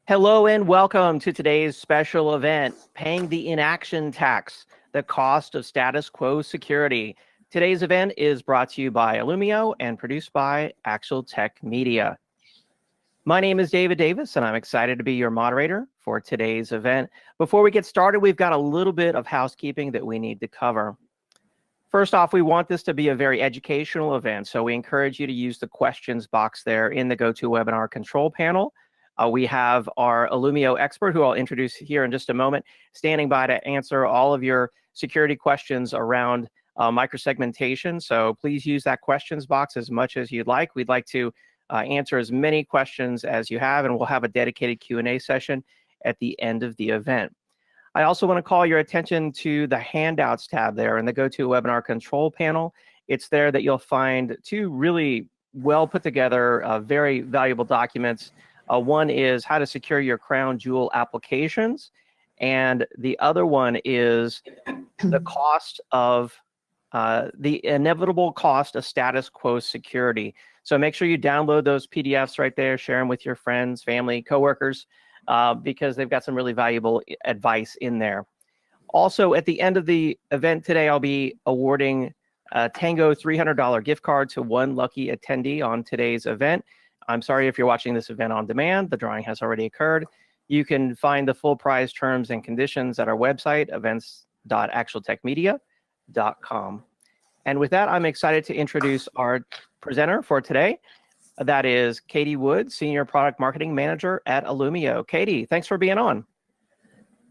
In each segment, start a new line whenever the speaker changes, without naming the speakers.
Hello and welcome to today's special event, Paying the Inaction Tax, the Cost of Status Quo Security. Today's event is brought to you by Illumio and produced by Actual Tech Media. My name is David Davis, and I'm excited to be your moderator for today's event. Before we get started, we've got a little bit of housekeeping that we need to cover. First off, we want this to be a very educational event, so we encourage you to use the questions box there in the GoToWebinar control panel. We have our Illumio expert, who I'll introduce here in just a moment, standing by to answer all of your security questions around microsegmentation. So please use that questions box as much as you'd like. We'd like to answer as many questions as you have, and we'll have a dedicated Q&A session at the end of the event. I also want to call your attention to the handouts tab there in the GoToWebinar control panel. It's there that you'll find two really well put together, very valuable documents. One is how to secure your crown jewel applications, and the other one is the cost of the inevitable cost of status quo security. So make sure you download those PDFs right there, share them with your friends, family, coworkers, because they've got some really valuable advice in there. Also, at the end of the event today, I'll be awarding a Tango $300 gift card to one lucky attendee on today's event. I'm sorry if you're watching this event on demand, the drawing has already occurred. You can find the full prize terms and conditions at our website, events.actualtechmedia.com. And with that, I'm excited to introduce our presenter for today. That is Katie Wood, Senior Product Marketing Manager at Illumio. Katie, thanks for being on.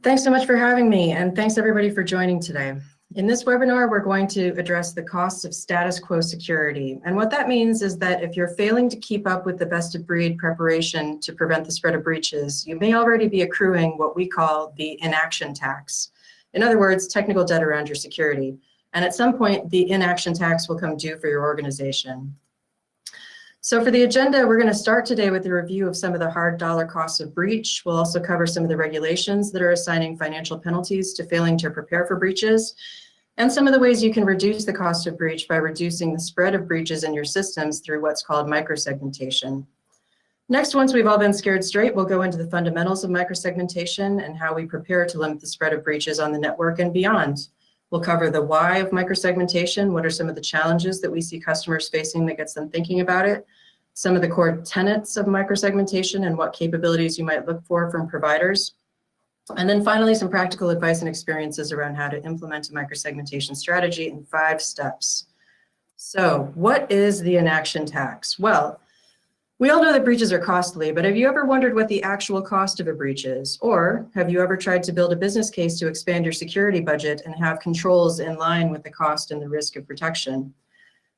Thanks so much for having me, and thanks everybody for joining today. In this webinar, we're going to address the costs of status quo security. And what that means is that if you're failing to keep up with the best of breed preparation to prevent the spread of breaches, you may already be accruing what we call the inaction tax. In other words, technical debt around your security. And at some point, the inaction tax will come due for your organization. So for the agenda, we're going to start today with a review of some of the hard dollar costs of breach. We'll also cover some of the regulations that are assigning financial penalties to failing to prepare for breaches, and some of the ways you can reduce the cost of breach by reducing the spread of breaches in your systems through what's called microsegmentation. Next, once we've all been scared straight, we'll go into the fundamentals of microsegmentation and how we prepare to limit the spread of breaches on the network and beyond. We'll cover the why of microsegmentation, what are some of the challenges that we see customers facing that gets them thinking about it, some of the core tenets of microsegmentation and what capabilities you might look for from providers, and then finally some practical advice and experiences around how to implement a microsegmentation strategy in 5 steps. So what is the inaction tax? Well, we all know that breaches are costly, but have you ever wondered what the actual cost of a breach is? Or have you ever tried to build a business case to expand your security budget and have controls in line with the cost and the risk of protection?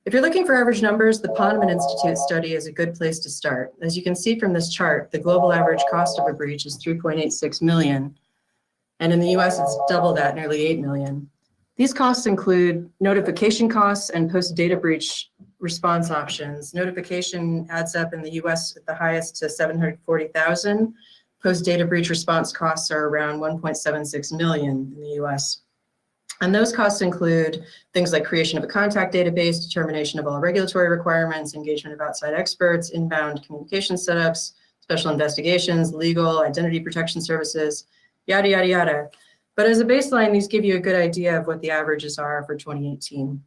If you're looking for average numbers, the Ponemon Institute study is a good place to start. As you can see from this chart, the global average cost of a breach is $3.86 million. And in the US, it's double that, nearly $8 million. These costs include notification costs and post-data breach response options. Notification adds up in the US at the highest to $740,000. Post-data breach response costs are around $1.76 million in the US. And those costs include things like creation of a contact database, determination of all regulatory requirements, engagement of outside experts, inbound communication setups, special investigations, legal, identity protection services, yada, yada, yada. But as a baseline, these give you a good idea of what the averages are for 2018.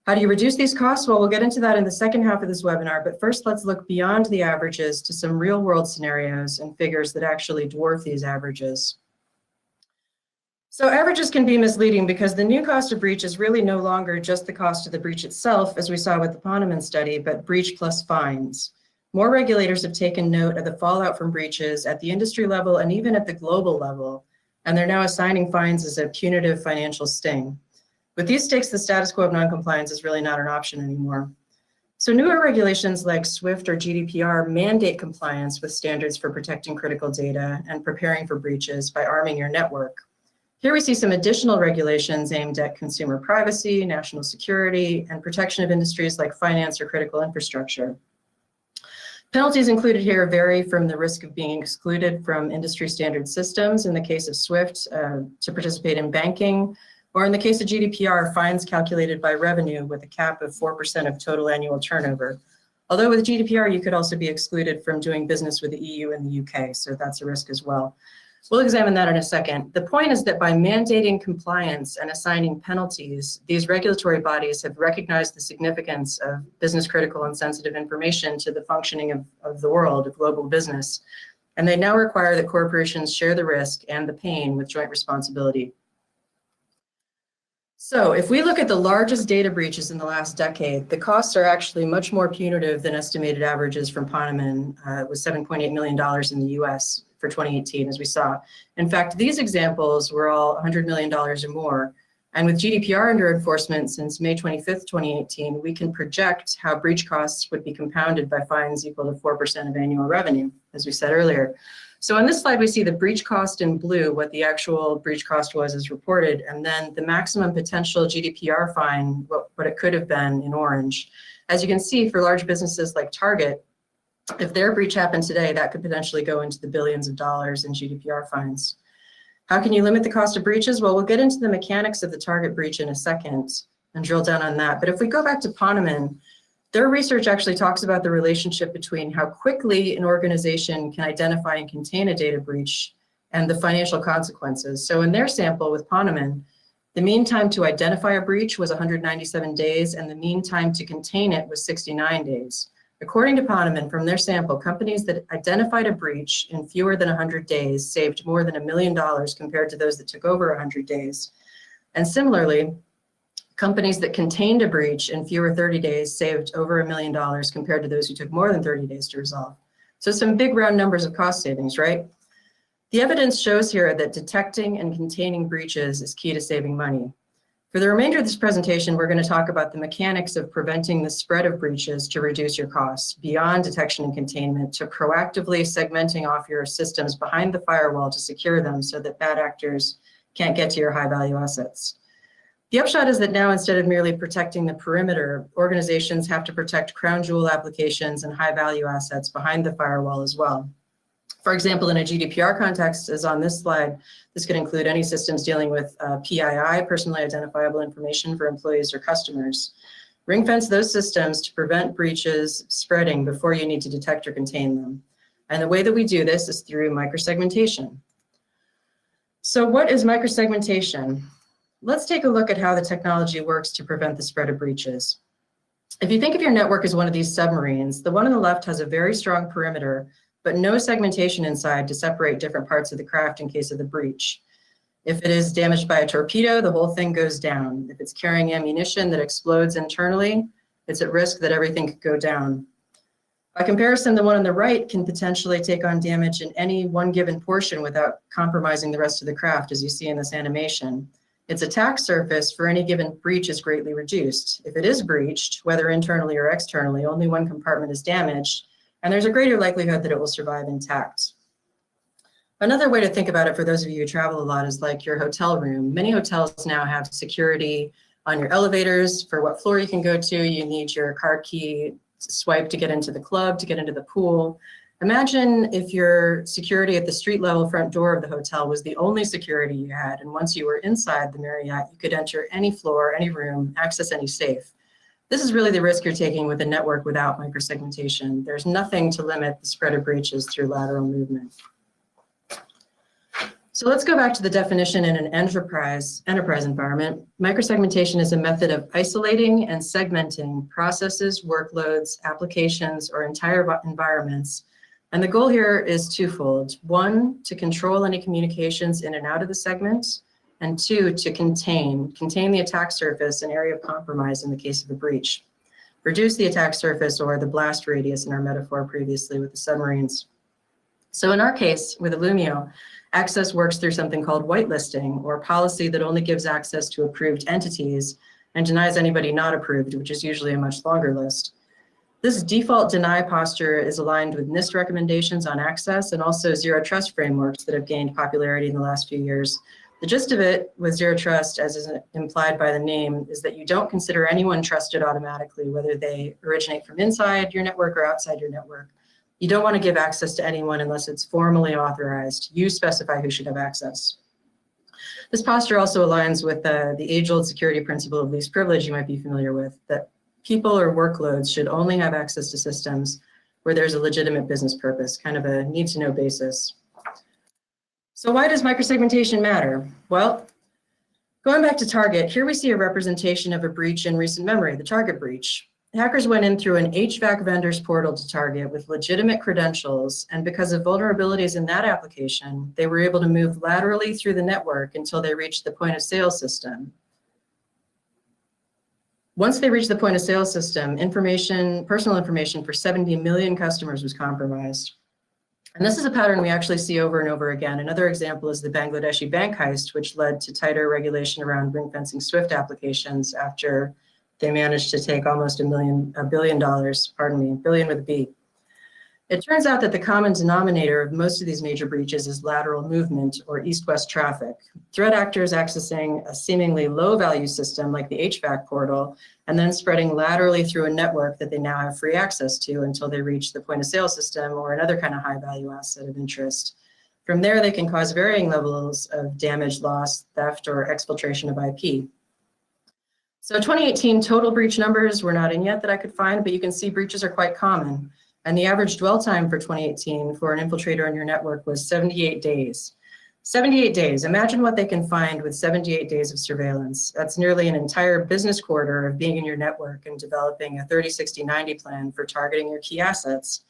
How do you reduce these costs? Well, we'll get into that in the second half of this webinar, but first let's look beyond the averages to some real world scenarios and figures that actually dwarf these averages. So averages can be misleading because the new cost of breach is really no longer just the cost of the breach itself, as we saw with the Ponemon study, but breach plus fines. More regulators have taken note of the fallout from breaches at the industry level and even at the global level, and they're now assigning fines as a punitive financial sting. With these stakes, the status quo of noncompliance is really not an option anymore. So newer regulations like SWIFT or GDPR mandate compliance with standards for protecting critical data and preparing for breaches by arming your network. Here we see some additional regulations aimed at consumer privacy, national security, and protection of industries like finance or critical infrastructure. Penalties included here vary from the risk of being excluded from industry standard systems in the case of SWIFT to participate in banking, or in the case of GDPR, fines calculated by revenue with a cap of 4% of total annual turnover. Although with GDPR, you could also be excluded from doing business with the EU and the UK, so that's a risk as well. We'll examine that in a second. The point is that by mandating compliance and assigning penalties, these regulatory bodies have recognized the significance of business critical and sensitive information to the functioning of the world, of global business. And they now require that corporations share the risk and the pain with joint responsibility. So if we look at the largest data breaches in the last decade, the costs are actually much more punitive than estimated averages from Ponemon. It was $7.8 million in the US for 2018, as we saw. In fact, these examples were all $100 million or more. And with GDPR under enforcement since May 25th, 2018, we can project how breach costs would be compounded by fines equal to 4% of annual revenue, as we said earlier. So on this slide, we see the breach cost in blue, what the actual breach cost was as reported, and then the maximum potential GDPR fine, what it could have been in orange. As you can see, for large businesses like Target, if their breach happened today, that could potentially go into the billions of dollars in GDPR fines. How can you limit the cost of breaches? Well, we'll get into the mechanics of the Target breach in a second and drill down on that. But if we go back to Ponemon, their research actually talks about the relationship between how quickly an organization can identify and contain a data breach and the financial consequences. So in their sample with Ponemon, the mean time to identify a breach was 197 days, and the mean time to contain it was 69 days. According to Ponemon, from their sample, companies that identified a breach in fewer than 100 days saved more than $1 million compared to those that took over 100 days. And similarly, companies that contained a breach in fewer 30 days saved over $1 million compared to those who took more than 30 days to resolve. So some big round numbers of cost savings, right? The evidence shows here that detecting and containing breaches is key to saving money. For the remainder of this presentation, we're going to talk about the mechanics of preventing the spread of breaches to reduce your costs, beyond detection and containment, to proactively segmenting off your systems behind the firewall to secure them so that bad actors can't get to your high-value assets. The upshot is that now, instead of merely protecting the perimeter, organizations have to protect crown jewel applications and high-value assets behind the firewall as well. For example, in a GDPR context, as on this slide, this could include any systems dealing with PII, personally identifiable information for employees or customers. Ring-fence those systems to prevent breaches spreading before you need to detect or contain them. And the way that we do this is through microsegmentation. So what is microsegmentation? Let's take a look at how the technology works to prevent the spread of breaches. If you think of your network as one of these submarines, the one on the left has a very strong perimeter, but no segmentation inside to separate different parts of the craft in case of the breach. If it is damaged by a torpedo, the whole thing goes down. If it's carrying ammunition that explodes internally, it's at risk that everything could go down. By comparison, the one on the right can potentially take on damage in any one given portion without compromising the rest of the craft, as you see in this animation. Its attack surface for any given breach is greatly reduced. If it is breached, whether internally or externally, only one compartment is damaged, and there's a greater likelihood that it will survive intact. Another way to think about it for those of you who travel a lot is like your hotel room. Many hotels now have security on your elevators for what floor you can go to. You need your card key swipe to get into the club, to get into the pool. Imagine if your security at the street level front door of the hotel was the only security you had, and once you were inside the Marriott, you could enter any floor, any room, access any safe. This is really the risk you're taking with a network without microsegmentation. There's nothing to limit the spread of breaches through lateral movement. So let's go back to the definition in an enterprise environment. Microsegmentation is a method of isolating and segmenting processes, workloads, applications, or entire environments. And the goal here is twofold. One, to control any communications in and out of the segment, and two, to contain the attack surface and area of compromise in the case of a breach. Reduce the attack surface, or the blast radius in our metaphor previously with the submarines. So in our case with Illumio, access works through something called whitelisting, or policy that only gives access to approved entities and denies anybody not approved, which is usually a much longer list. This default deny posture is aligned with NIST recommendations on access and also zero trust frameworks that have gained popularity in the last few years. The gist of it with zero trust, as is implied by the name, is that you don't consider anyone trusted automatically, whether they originate from inside your network or outside your network. You don't want to give access to anyone unless it's formally authorized. You specify who should have access. This posture also aligns with the age-old security principle of least privilege you might be familiar with, that people or workloads should only have access to systems where there's a legitimate business purpose, kind of a need-to-know basis. So why does microsegmentation matter? Well, going back to Target, here we see a representation of a breach in recent memory, the Target breach. Hackers went in through an HVAC vendor's portal to Target with legitimate credentials, and because of vulnerabilities in that application, they were able to move laterally through the network until they reached the point of sale system. Once they reached the point of sale system, personal information for 70 million customers was compromised. And this is a pattern we actually see over and over again. Another example is the Bangladeshi bank heist, which led to tighter regulation around ring-fencing SWIFT applications after they managed to take almost $1 billion, billion with a B. It turns out that the common denominator of most of these major breaches is lateral movement or east-west traffic. Threat actors accessing a seemingly low-value system like the HVAC portal and then spreading laterally through a network that they now have free access to until they reach the point-of-sale system or another kind of high-value asset of interest. From there, they can cause varying levels of damage, loss, theft, or exfiltration of IP. So 2018 total breach numbers were not in yet that I could find, but you can see breaches are quite common. And the average dwell time for 2018 for an infiltrator in your network was 78 days. 78 days, imagine what they can find with 78 days of surveillance. That's nearly an entire business quarter of being in your network and developing a 30-60-90 plan for targeting your key assets.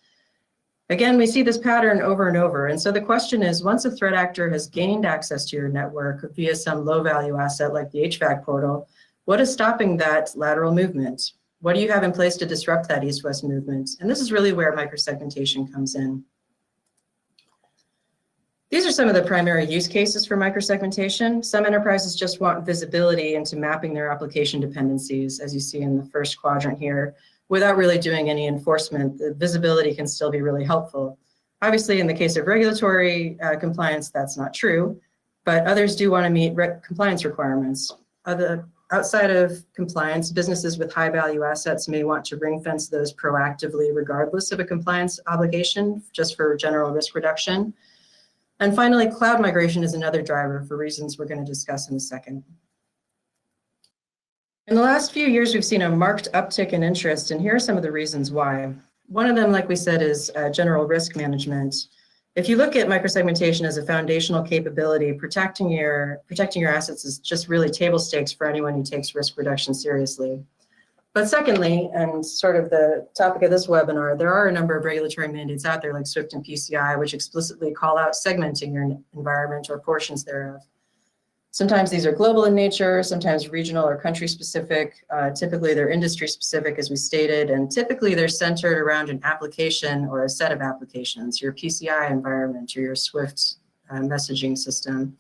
Again, we see this pattern over and over. And so the question is, once a threat actor has gained access to your network via some low value asset like the HVAC portal, what is stopping that lateral movement? What do you have in place to disrupt that east-west movement? And this is really where microsegmentation comes in. These are some of the primary use cases for microsegmentation. Some enterprises just want visibility into mapping their application dependencies, as you see in the first quadrant here, without really doing any enforcement. The visibility can still be really helpful. Obviously, in the case of regulatory compliance, that's not true, but others do want to meet compliance requirements. Outside of compliance, businesses with high value assets may want to ring fence those proactively regardless of a compliance obligation, just for general risk reduction. And finally, cloud migration is another driver for reasons we're going to discuss in a second. In the last few years, we've seen a marked uptick in interest, and here are some of the reasons why. One of them, like we said, is general risk management. If you look at microsegmentation as a foundational capability, protecting your assets is just really table stakes for anyone who takes risk reduction seriously. But secondly, and sort of the topic of this webinar, there are a number of regulatory mandates out there like SWIFT and PCI, which explicitly call out segmenting your environment or portions thereof. Sometimes these are global in nature, sometimes regional or country specific. Typically they're industry specific, as we stated, and typically they're centered around an application or a set of applications, your PCI environment or your SWIFT messaging system.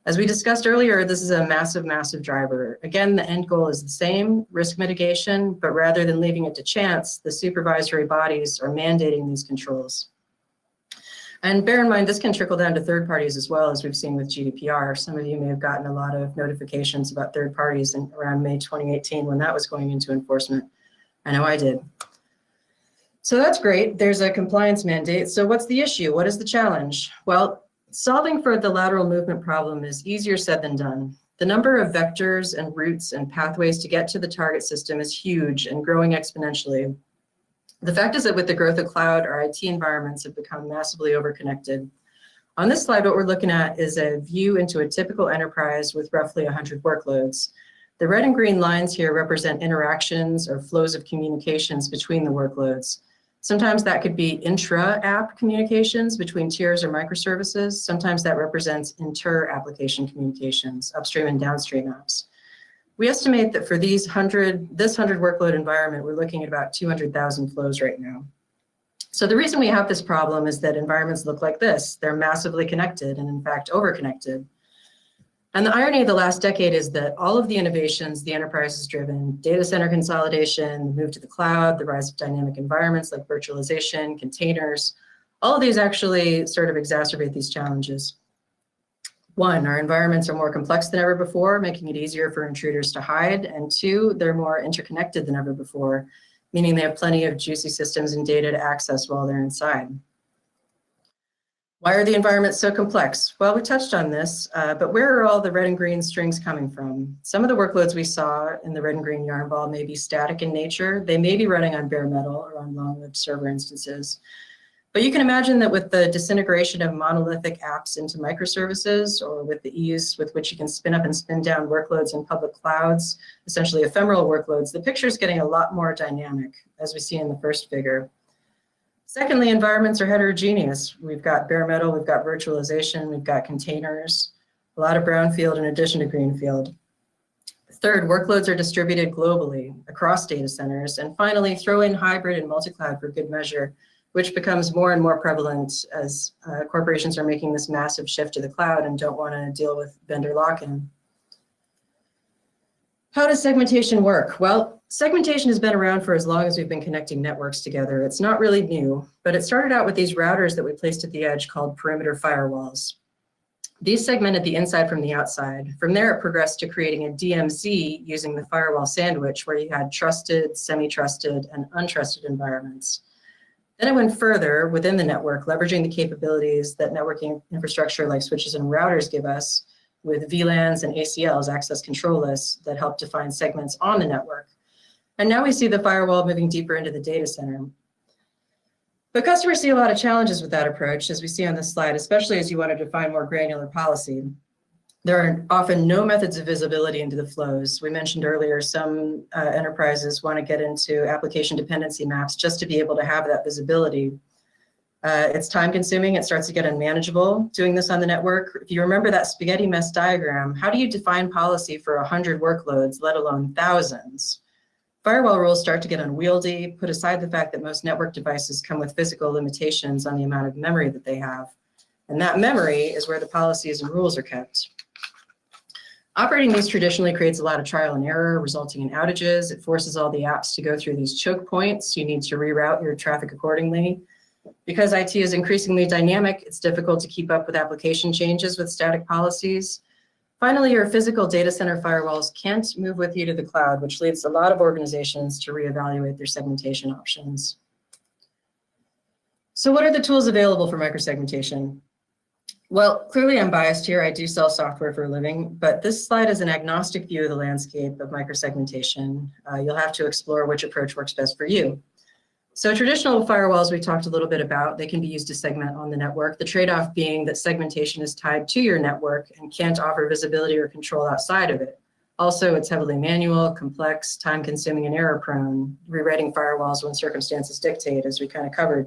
As we discussed earlier, this is a massive, massive driver. Again, the end goal is the same, risk mitigation, but rather than leaving it to chance, the supervisory bodies are mandating these controls. And bear in mind, this can trickle down to third parties as well, as we've seen with GDPR. Some of you may have gotten a lot of notifications about third parties around May 2018 when that was going into enforcement. I know I did. So that's great. There's a compliance mandate. So what's the issue? What is the challenge? Well, solving for the lateral movement problem is easier said than done. The number of vectors and routes and pathways to get to the target system is huge and growing exponentially. The fact is that with the growth of cloud, our IT environments have become massively overconnected. On this slide, what we're looking at is a view into a typical enterprise with roughly 100 workloads. The red and green lines here represent interactions or flows of communications between the workloads. Sometimes that could be intra-app communications between tiers or microservices. Sometimes that represents inter-application communications, upstream and downstream apps. We estimate that for this 100 workload environment, we're looking at about 200,000 flows right now. So the reason we have this problem is that environments look like this. They're massively connected and in fact overconnected. And the irony of the last decade is that all of the innovations the enterprise has driven, data center consolidation, the move to the cloud, the rise of dynamic environments like virtualization, containers, all of these actually sort of exacerbate these challenges. One, our environments are more complex than ever before, making it easier for intruders to hide. And two, they're more interconnected than ever before, meaning they have plenty of juicy systems and data to access while they're inside. Why are the environments so complex? Well, we touched on this, but where are all the red and green strings coming from? Some of the workloads we saw in the red and green yarn ball may be static in nature. They may be running on bare metal or on long-lived server instances. But you can imagine that with the disintegration of monolithic apps into microservices, or with the ease with which you can spin up and spin down workloads in public clouds, essentially ephemeral workloads, the picture is getting a lot more dynamic, as we see in the first figure. Secondly, environments are heterogeneous. We've got bare metal, we've got virtualization, we've got containers, a lot of brownfield in addition to greenfield. Third, workloads are distributed globally across data centers. And finally, throw in hybrid and multi-cloud for good measure, which becomes more and more prevalent as corporations are making this massive shift to the cloud and don't want to deal with vendor lock-in. How does segmentation work? Well, segmentation has been around for as long as we've been connecting networks together. It's not really new, but it started out with these routers that we placed at the edge called perimeter firewalls. These segmented the inside from the outside. From there, it progressed to creating a DMZ using the firewall sandwich, where you had trusted, semi-trusted, and untrusted environments. Then it went further within the network, leveraging the capabilities that networking infrastructure like switches and routers give us, with VLANs and ACLs, access control lists, that help define segments on the network. And now we see the firewall moving deeper into the data center. But customers see a lot of challenges with that approach, as we see on this slide, especially as you want to define more granular policy. There are often no methods of visibility into the flows. We mentioned earlier, some enterprises want to get into application dependency maps just to be able to have that visibility. It's time consuming, it starts to get unmanageable doing this on the network. If you remember that spaghetti mess diagram, how do you define policy for 100 workloads, let alone thousands? Firewall rules start to get unwieldy, put aside the fact that most network devices come with physical limitations on the amount of memory that they have. And that memory is where the policies and rules are kept. Operating these traditionally creates a lot of trial and error, resulting in outages. It forces all the apps to go through these choke points. You need to reroute your traffic accordingly. Because IT is increasingly dynamic, it's difficult to keep up with application changes with static policies. Finally, your physical data center firewalls can't move with you to the cloud, which leads a lot of organizations to reevaluate their segmentation options. So what are the tools available for microsegmentation? Well, clearly I'm biased here. I do sell software for a living, but this slide is an agnostic view of the landscape of microsegmentation. You'll have to explore which approach works best for you. So traditional firewalls we talked a little bit about, they can be used to segment on the network. The trade-off being that segmentation is tied to your network and can't offer visibility or control outside of it. Also, it's heavily manual, complex, time-consuming, and error-prone, rewriting firewalls when circumstances dictate, as we kind of covered.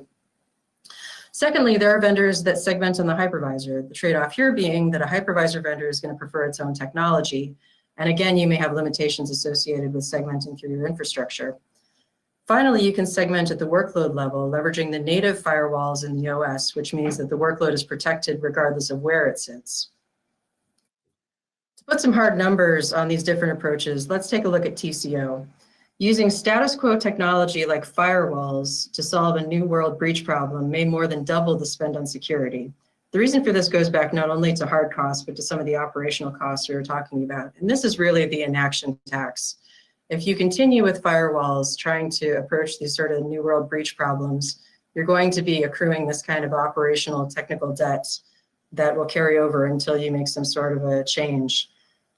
Secondly, there are vendors that segment on the hypervisor. The trade-off here being that a hypervisor vendor is going to prefer its own technology. And again, you may have limitations associated with segmenting through your infrastructure. Finally, you can segment at the workload level, leveraging the native firewalls in the OS, which means that the workload is protected regardless of where it sits. To put some hard numbers on these different approaches, let's take a look at TCO. Using status quo technology like firewalls to solve a new world breach problem may more than double the spend on security. The reason for this goes back not only to hard costs, but to some of the operational costs we were talking about. And this is really the inaction tax. If you continue with firewalls trying to approach these sort of new world breach problems, you're going to be accruing this kind of operational technical debt that will carry over until you make some sort of a change.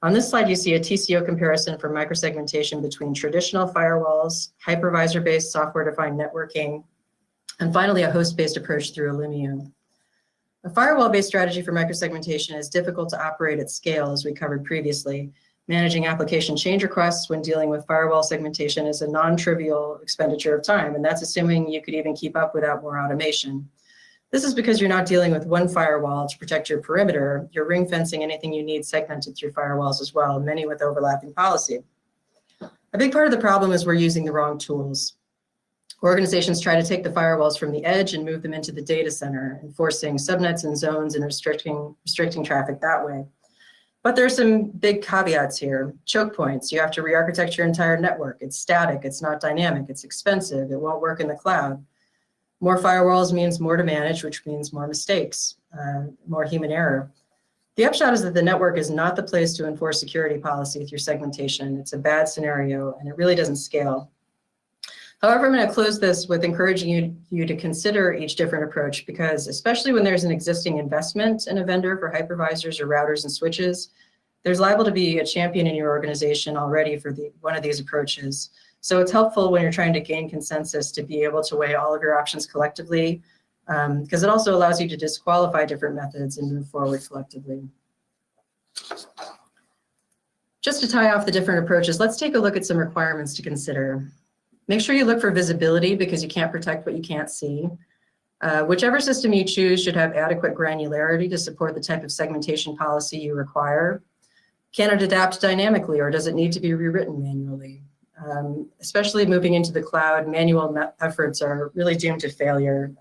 On this slide, you see a TCO comparison for microsegmentation between traditional firewalls, hypervisor-based software-defined networking, and finally a host-based approach through Illumio. A firewall-based strategy for microsegmentation is difficult to operate at scale, as we covered previously. Managing application change requests when dealing with firewall segmentation is a non-trivial expenditure of time, and that's assuming you could even keep up without more automation. This is because you're not dealing with one firewall to protect your perimeter. You're ring fencing anything you need segmented through firewalls as well, many with overlapping policy. A big part of the problem is we're using the wrong tools. Organizations try to take the firewalls from the edge and move them into the data center, enforcing subnets and zones and restricting traffic that way. But there's some big caveats here. Choke points, you have to re-architect your entire network. It's static, it's not dynamic, it's expensive, it won't work in the cloud. More firewalls means more to manage, which means more mistakes, more human error. The upshot is that the network is not the place to enforce security policy through segmentation. It's a bad scenario, and it really doesn't scale. However, I'm going to close this with encouraging you to consider each different approach, because especially when there's an existing investment in a vendor for hypervisors or routers and switches, there's liable to be a champion in your organization already for one of these approaches. So it's helpful when you're trying to gain consensus to be able to weigh all of your options collectively, because it also allows you to disqualify different methods and move forward collectively. Just to tie off the different approaches, let's take a look at some requirements to consider. Make sure you look for visibility, because you can't protect what you can't see. Whichever system you choose should have adequate granularity to support the type of segmentation policy you require. Can it adapt dynamically, or does it need to be rewritten manually? Especially moving into the cloud, manual efforts are really doomed to failure.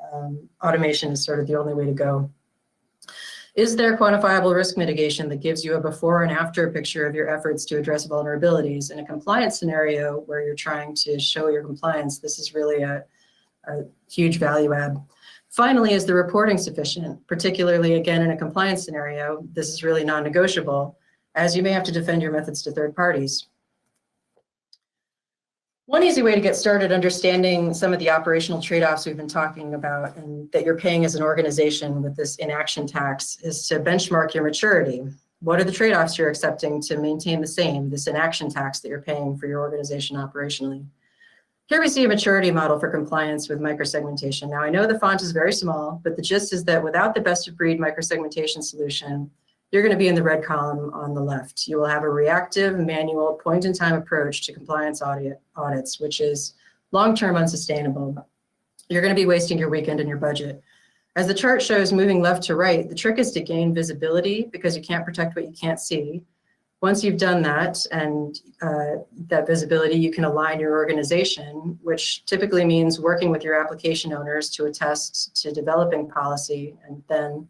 Automation is sort of the only way to go. Is there quantifiable risk mitigation that gives you a before and after picture of your efforts to address vulnerabilities? In a compliance scenario where you're trying to show your compliance, this is really a huge value add. Finally, is the reporting sufficient? Particularly, again, in a compliance scenario, this is really non-negotiable, as you may have to defend your methods to third parties. One easy way to get started understanding some of the operational trade-offs we've been talking about and that you're paying as an organization with this inaction tax is to benchmark your maturity. What are the trade-offs you're accepting to maintain the same, this inaction tax that you're paying for your organization operationally? Here we see a maturity model for compliance with microsegmentation. Now, I know the font is very small, but the gist is that without the best of breed microsegmentation solution, you're going to be in the red column on the left. You will have a reactive, manual, point-in-time approach to compliance audits, which is long-term unsustainable. You're going to be wasting your weekend and your budget. As the chart shows, moving left to right, the trick is to gain visibility, because you can't protect what you can't see. Once you've done that and that visibility, you can align your organization, which typically means working with your application owners to attest to developing policy and then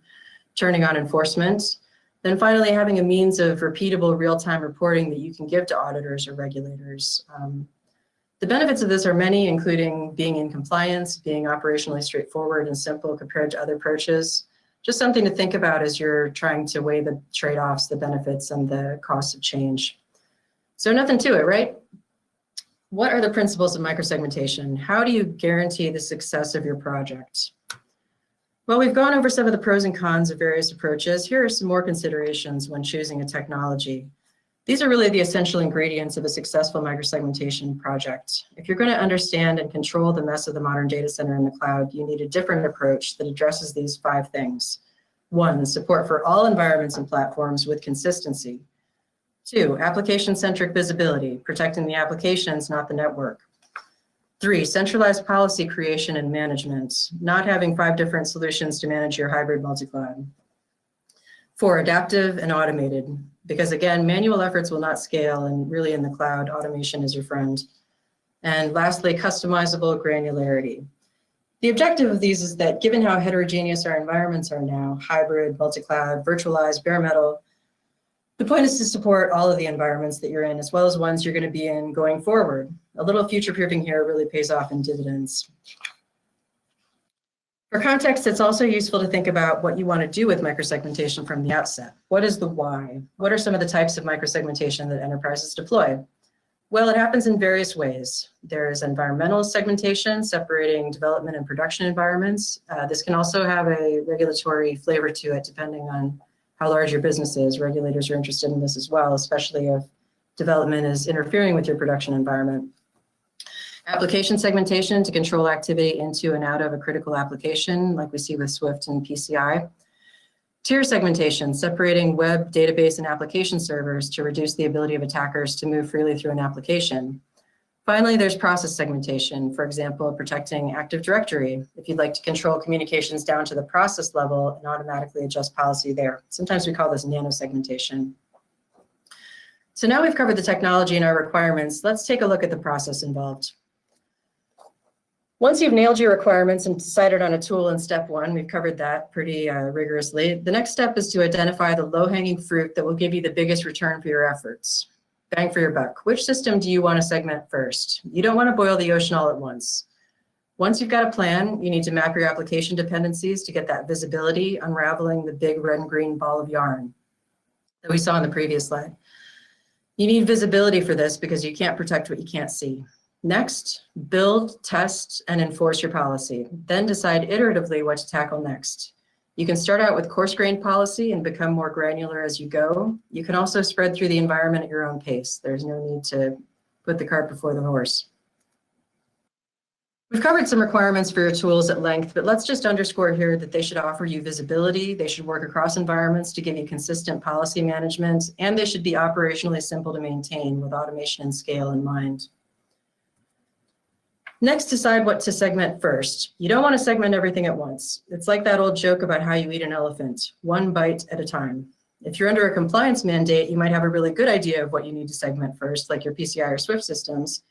turning on enforcement. Then finally, having a means of repeatable real-time reporting that you can give to auditors or regulators. The benefits of this are many, including being in compliance, being operationally straightforward and simple compared to other approaches. Just something to think about as you're trying to weigh the trade-offs, the benefits, and the cost of change. So nothing to it, right? What are the principles of microsegmentation? How do you guarantee the success of your project? Well, we've gone over some of the pros and cons of various approaches. Here are some more considerations when choosing a technology. These are really the essential ingredients of a successful microsegmentation project. If you're going to understand and control the mess of the modern data center in the cloud, you need a different approach that addresses these 5 things. 1, support for all environments and platforms with consistency. 2, application-centric visibility, protecting the applications, not the network. 3, centralized policy creation and management, not having 5 different solutions to manage your hybrid multi-cloud. 4, adaptive and automated, because again, manual efforts will not scale, and really in the cloud, automation is your friend. And lastly, customizable granularity. The objective of these is that given how heterogeneous our environments are now, hybrid, multi-cloud, virtualized, bare metal, the point is to support all of the environments that you're in, as well as ones you're going to be in going forward. A little future-proofing here really pays off in dividends. For context, it's also useful to think about what you want to do with microsegmentation from the outset. What is the why? What are some of the types of microsegmentation that enterprises deploy? Well, it happens in various ways. There's environmental segmentation, separating development and production environments. This can also have a regulatory flavor to it, depending on how large your business is. Regulators are interested in this as well, especially if development is interfering with your production environment. Application segmentation to control activity into and out of a critical application, like we see with SWIFT and PCI. Tier segmentation, separating web, database, and application servers to reduce the ability of attackers to move freely through an application. Finally, there's process segmentation, for example, protecting Active Directory, if you'd like to control communications down to the process level and automatically adjust policy there. Sometimes we call this nano-segmentation. So now we've covered the technology and our requirements, let's take a look at the process involved. Once you've nailed your requirements and decided on a tool in step 1, we've covered that pretty rigorously. The next step is to identify the low-hanging fruit that will give you the biggest return for your efforts. Bang for your buck. Which system do you want to segment first? You don't want to boil the ocean all at once. Once you've got a plan, you need to map your application dependencies to get that visibility, unraveling the big red and green ball of yarn that we saw in the previous slide. You need visibility for this because you can't protect what you can't see. Next, build, test, and enforce your policy. Then decide iteratively what to tackle next. You can start out with coarse-grained policy and become more granular as you go. You can also spread through the environment at your own pace. There's no need to put the cart before the horse. We've covered some requirements for your tools at length, but let's just underscore here that they should offer you visibility, they should work across environments to give you consistent policy management, and they should be operationally simple to maintain with automation and scale in mind. Next, decide what to segment first. You don't want to segment everything at once. It's like that old joke about how you eat an elephant, one bite at a time. If you're under a compliance mandate, you might have a really good idea of what you need to segment first, like your PCI or SWIFT systems.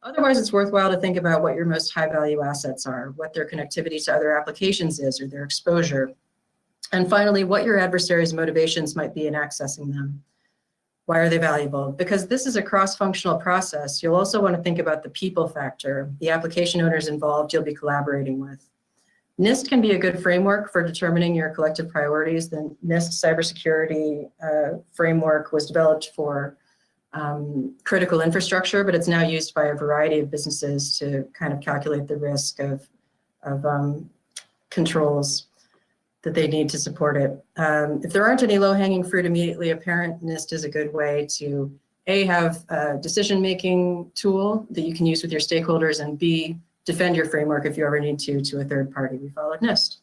Otherwise, it's worthwhile to think about what your most high-value assets are, what their connectivity to other applications is or their exposure. And finally, what your adversaries' motivations might be in accessing them. Why are they valuable? Because this is a cross-functional process, you'll also want to think about the people factor, the application owners involved you'll be collaborating with. NIST can be a good framework for determining your collective priorities. The NIST cybersecurity framework was developed for critical infrastructure, but it's now used by a variety of businesses to kind of calculate the risk of controls that they need to support it. If there aren't any low-hanging fruit immediately apparent, NIST is a good way to A, have a decision-making tool that you can use with your stakeholders, and B, defend your framework if you ever need to a third party. We followed NIST.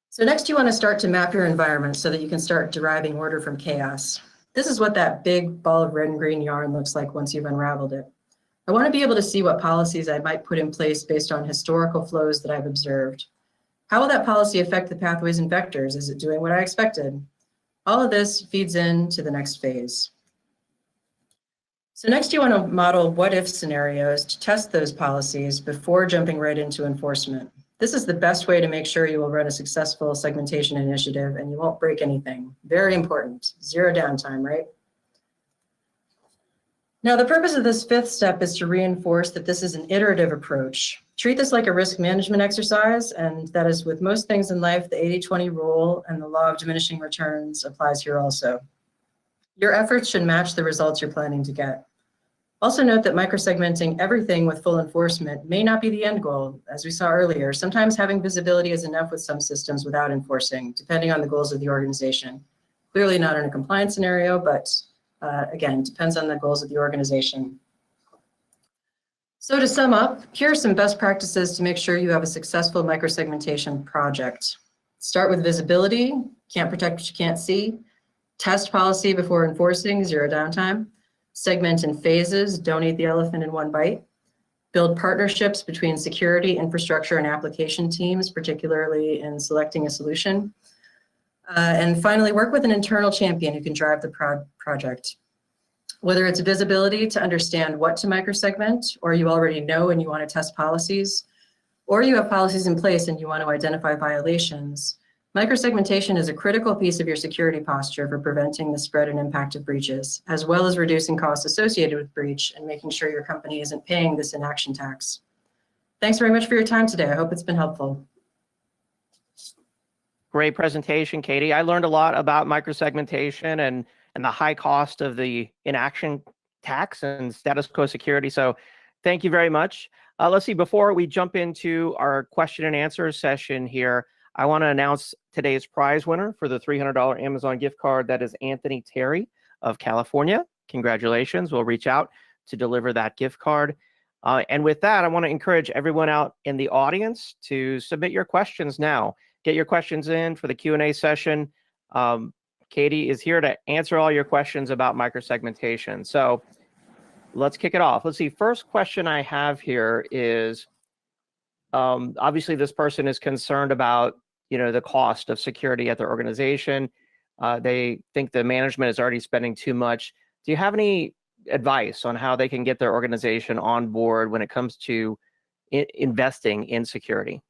So next you want to start to map your environment so that you can start deriving order from chaos. This is what that big ball of red and green yarn looks like once you've unraveled it. I want to be able to see what policies I might put in place based on historical flows that I've observed. How will that policy affect the pathways and vectors? Is it doing what I expected? All of this feeds into the next phase. So next you want to model what-if scenarios to test those policies before jumping right into enforcement. This is the best way to make sure you will run a successful segmentation initiative and you won't break anything. Very important, zero downtime, right? Now, the purpose of this fifth step is to reinforce that this is an iterative approach. Treat this like a risk management exercise, and that is with most things in life, the 80-20 rule and the law of diminishing returns applies here also. Your efforts should match the results you're planning to get. Also note that microsegmenting everything with full enforcement may not be the end goal. As we saw earlier, sometimes having visibility is enough with some systems without enforcing, depending on the goals of the organization. Clearly not in a compliance scenario, but again, depends on the goals of the organization. So to sum up, here are some best practices to make sure you have a successful microsegmentation project. Start with visibility, can't protect what you can't see. Test policy before enforcing, zero downtime. Segment in phases, don't eat the elephant in one bite. Build partnerships between security, infrastructure, and application teams, particularly in selecting a solution. And finally, work with an internal champion who can drive the project. Whether it's visibility to understand what to microsegment, or you already know and you want to test policies, or you have policies in place and you want to identify violations, microsegmentation is a critical piece of your security posture for preventing the spread and impact of breaches, as well as reducing costs associated with breach and making sure your company isn't paying this inaction tax. Thanks very much for your time today. I hope it's been helpful.
Great presentation, Katie. I learned a lot about microsegmentation and the high cost of the inaction tax and status quo security. So thank you very much. Let's see, before we jump into our question and answer session here, I want to announce today's prize winner for the $300 Amazon gift card. That is Anthony Terry of California. Congratulations. We'll reach out to deliver that gift card. And with that, I want to encourage everyone out in the audience to submit your questions now. Get your questions in for the Q&A session. Katie is here to answer all your questions about microsegmentation. So let's kick it off. Let's see, first question I have here is, obviously this person is concerned about the cost of security at their organization. They think the management is already spending too much. Do you have any advice on how they can get their organization on board when it comes to investing in security?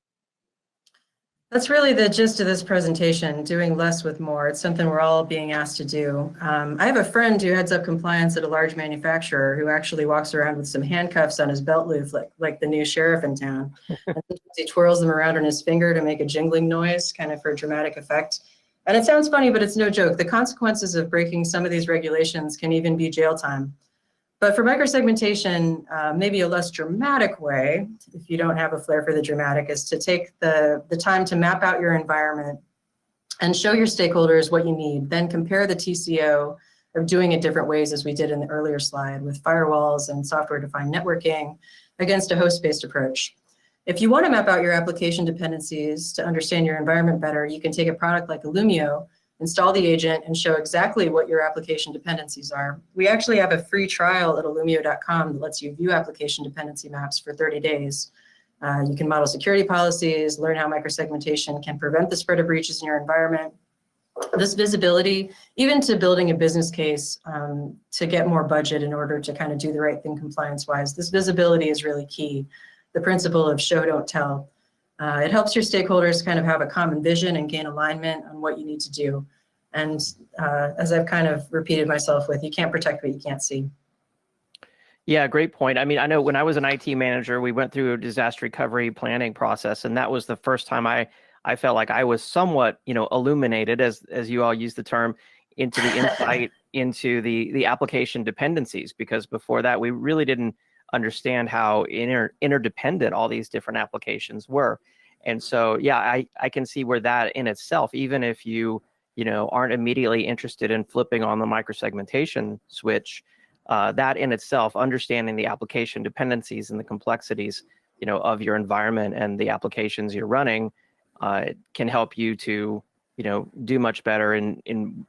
That's really the gist of this presentation, doing less with more. It's something we're all being asked to do. I have a friend who heads up compliance at a large manufacturer who actually walks around with some handcuffs on his belt loop, like the new sheriff in town. And he twirls them around on his finger to make a jingling noise, kind of for dramatic effect. And it sounds funny, but it's no joke. The consequences of breaking some of these regulations can even be jail time. But for microsegmentation, maybe a less dramatic way, if you don't have a flair for the dramatic, is to take the time to map out your environment and show your stakeholders what you need, then compare the TCO of doing it different ways, as we did in the earlier slide with firewalls and software-defined networking, against a host-based approach. If you want to map out your application dependencies to understand your environment better, you can take a product like Illumio, install the agent, and show exactly what your application dependencies are. We actually have a free trial at illumio.com that lets you view application dependency maps for 30 days. You can model security policies, learn how microsegmentation can prevent the spread of breaches in your environment. This visibility, even to building a business case to get more budget in order to kind of do the right thing compliance-wise, this visibility is really key. The principle of show, don't tell. It helps your stakeholders kind of have a common vision and gain alignment on what you need to do. And as I've kind of repeated myself with, you can't protect what you can't see.
Yeah, great point. I mean, I know when I was an IT manager, we went through a disaster recovery planning process, and that was the first time I felt like I was somewhat, illuminated, as you all use the term, into the insight into the application dependencies, because before that, we really didn't understand how interdependent all these different applications were. And so, yeah, I can see where that in itself, even if you aren't immediately interested in flipping on the microsegmentation switch, that in itself, understanding the application dependencies and the complexities, of your environment and the applications you're running, can help you to, do much better in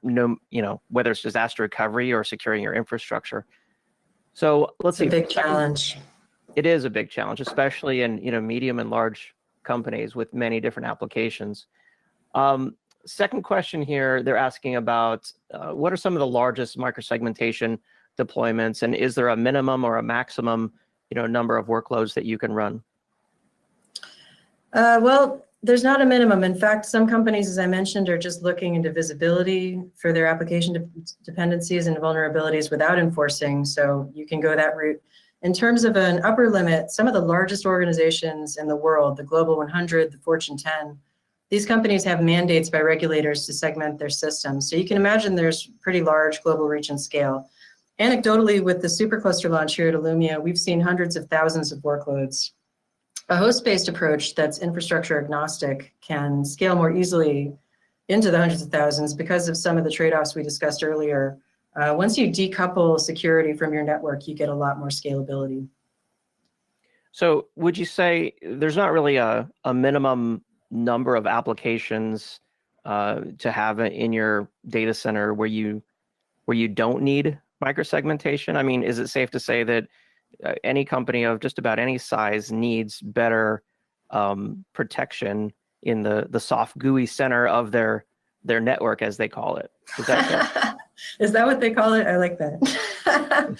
whether it's disaster recovery or securing your infrastructure. So let's see.
It's a big challenge.
It is a big challenge, especially in medium and large companies with many different applications. Second question here, they're asking about what are some of the largest microsegmentation deployments, and is there a minimum or a maximum number of workloads that you can run?
Well, there's not a minimum. In fact, some companies, as I mentioned, are just looking into visibility for their application dependencies and vulnerabilities without enforcing. So you can go that route. In terms of an upper limit, some of the largest organizations in the world, the Global 100, the Fortune 10, these companies have mandates by regulators to segment their systems. So you can imagine there's pretty large global reach and scale. Anecdotally, with the supercluster launch here at Illumio, we've seen hundreds of thousands of workloads. A host-based approach that's infrastructure agnostic can scale more easily into the hundreds of thousands because of some of the trade-offs we discussed earlier. Once you decouple security from your network, you get a lot more scalability.
So would you say there's not really a minimum number of applications to have in your data center where you don't need microsegmentation? I mean, is it safe to say that any company of just about any size needs better protection in the soft GUI center of their network, as they call it? Is that fair?
Is that what they call it? I like that.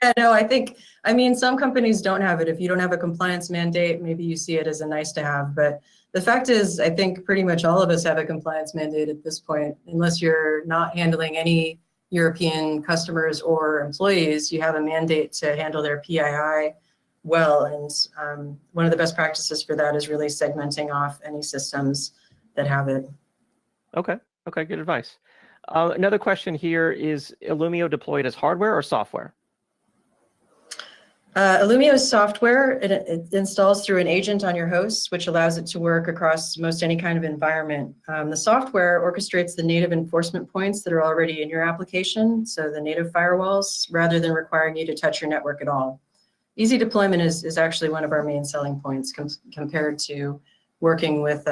Yeah, no, I mean, some companies don't have it. If you don't have a compliance mandate, maybe you see it as a nice to have. But the fact is, I think pretty much all of us have a compliance mandate at this point, unless you're not handling any European customers or employees, you have a mandate to handle their PII well. And one of the best practices for that is really segmenting off any systems that have it. Okay,
good advice. Another question here is Illumio deployed as hardware or software?
Illumio is software. It installs through an agent on your host, which allows it to work across most any kind of environment. The software orchestrates the native enforcement points that are already in your application, so the native firewalls, rather than requiring you to touch your network at all. Easy deployment is actually one of our main selling points compared to working with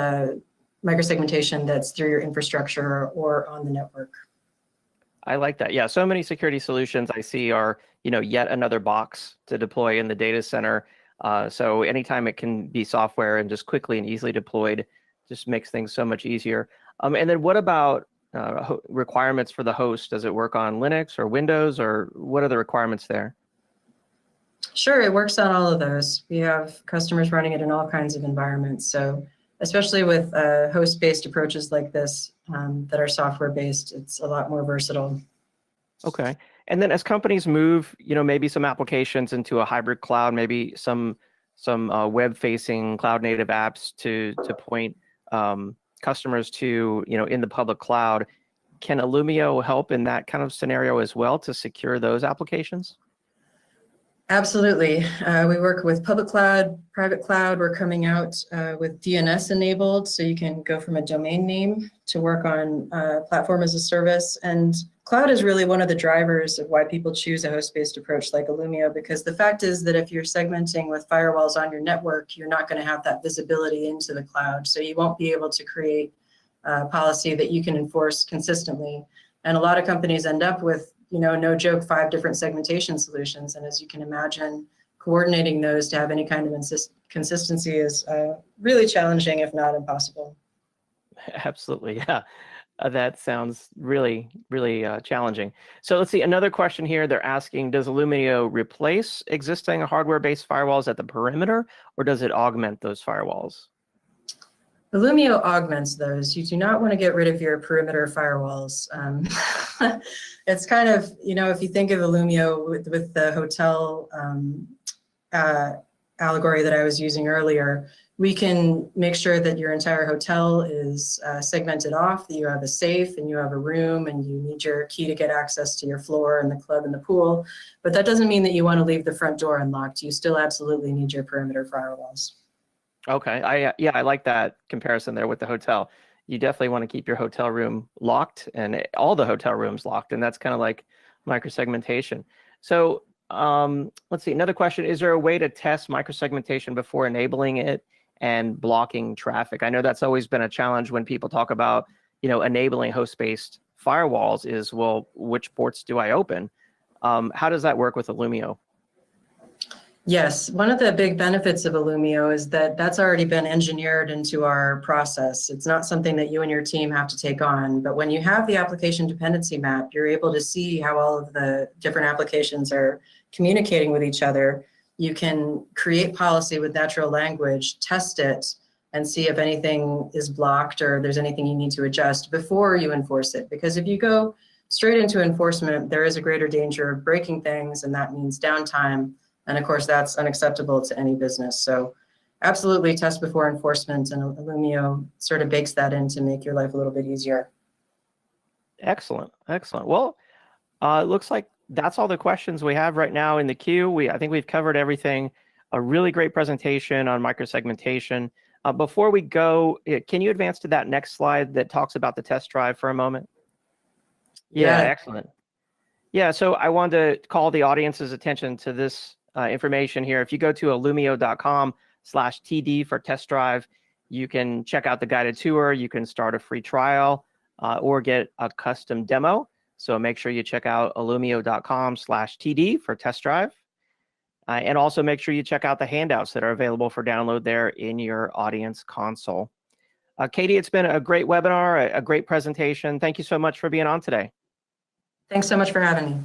microsegmentation that's through your infrastructure or on the network.
I like that. Yeah, so many security solutions I see are, yet another box to deploy in the data center. So anytime it can be software and just quickly and easily deployed, just makes things so much easier. And then what about requirements for the host? Does it work on Linux or Windows, or what are the requirements there?
Sure, it works on all of those. We have customers running it in all kinds of environments. So especially with host-based approaches like this that are software-based, it's a lot more versatile.
Okay. And then as companies move, maybe some applications into a hybrid cloud, maybe some web-facing cloud-native apps to point customers to, in the public cloud, can Illumio help in that kind of scenario as well to secure those applications?
Absolutely. We work with public cloud, private cloud. We're coming out with DNS enabled, so you can go from a domain name to work on platform as a service. And cloud is really one of the drivers of why people choose a host-based approach like Illumio, because the fact is that if you're segmenting with firewalls on your network, you're not going to have that visibility into the cloud. So you won't be able to create a policy that you can enforce consistently. And a lot of companies end up with, no joke, 5 different segmentation solutions. And as you can imagine, coordinating those to have any kind of consistency is really challenging, if not impossible.
Absolutely, yeah. That sounds really, really challenging. So let's see, another question here. They're asking, does Illumio replace existing hardware-based firewalls at the perimeter, or does it augment those firewalls?
Illumio augments those. You do not want to get rid of your perimeter firewalls. It's kind of, if you think of Illumio with the hotel allegory that I was using earlier, we can make sure that your entire hotel is segmented off, that you have a safe and you have a room and you need your key to get access to your floor and the club and the pool. But that doesn't mean that you want to leave the front door unlocked. You still absolutely need your perimeter firewalls.
Okay, I like that comparison there with the hotel. You definitely want to keep your hotel room locked and all the hotel rooms locked, and that's kind of like microsegmentation. So let's see, another question, is there a way to test microsegmentation before enabling it and blocking traffic? I know that's always been a challenge when people talk about, enabling host-based firewalls is, well, which ports do I open? How does that work with Illumio?
Yes, one of the big benefits of Illumio is that that's already been engineered into our process. It's not something that you and your team have to take on, but when you have the application dependency map, you're able to see how all of the different applications are communicating with each other. You can create policy with natural language, test it, and see if anything is blocked or there's anything you need to adjust before you enforce it. Because if you go straight into enforcement, there is a greater danger of breaking things, and that means downtime. And of course, that's unacceptable to any business. So absolutely test before enforcement, and Illumio sort of bakes that in to make your life a little bit easier.
Excellent, excellent. Well, it looks like that's all the questions we have right now in the queue. I think we've covered everything. A really great presentation on microsegmentation. Before we go, can you advance to that next slide that talks about the test drive for a moment? Yeah, excellent. Yeah, so I wanted to call the audience's attention to this information here. If you go to illumio.com/TD for test drive, you can check out the guided tour, you can start a free trial or get a custom demo. So make sure you check out illumio.com/TD for test drive. And also make sure you check out the handouts that are available for download there in your audience console. Katie, it's been a great webinar, a great presentation. Thank you so much for being on today.
Thanks so much for having me.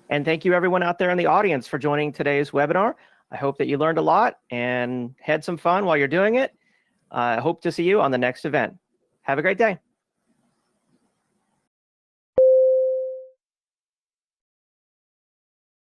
And thank you everyone out there in the audience for joining today's webinar. I hope that you learned a lot and had some fun while you're doing it. I hope to see you on the next event. Have a great day.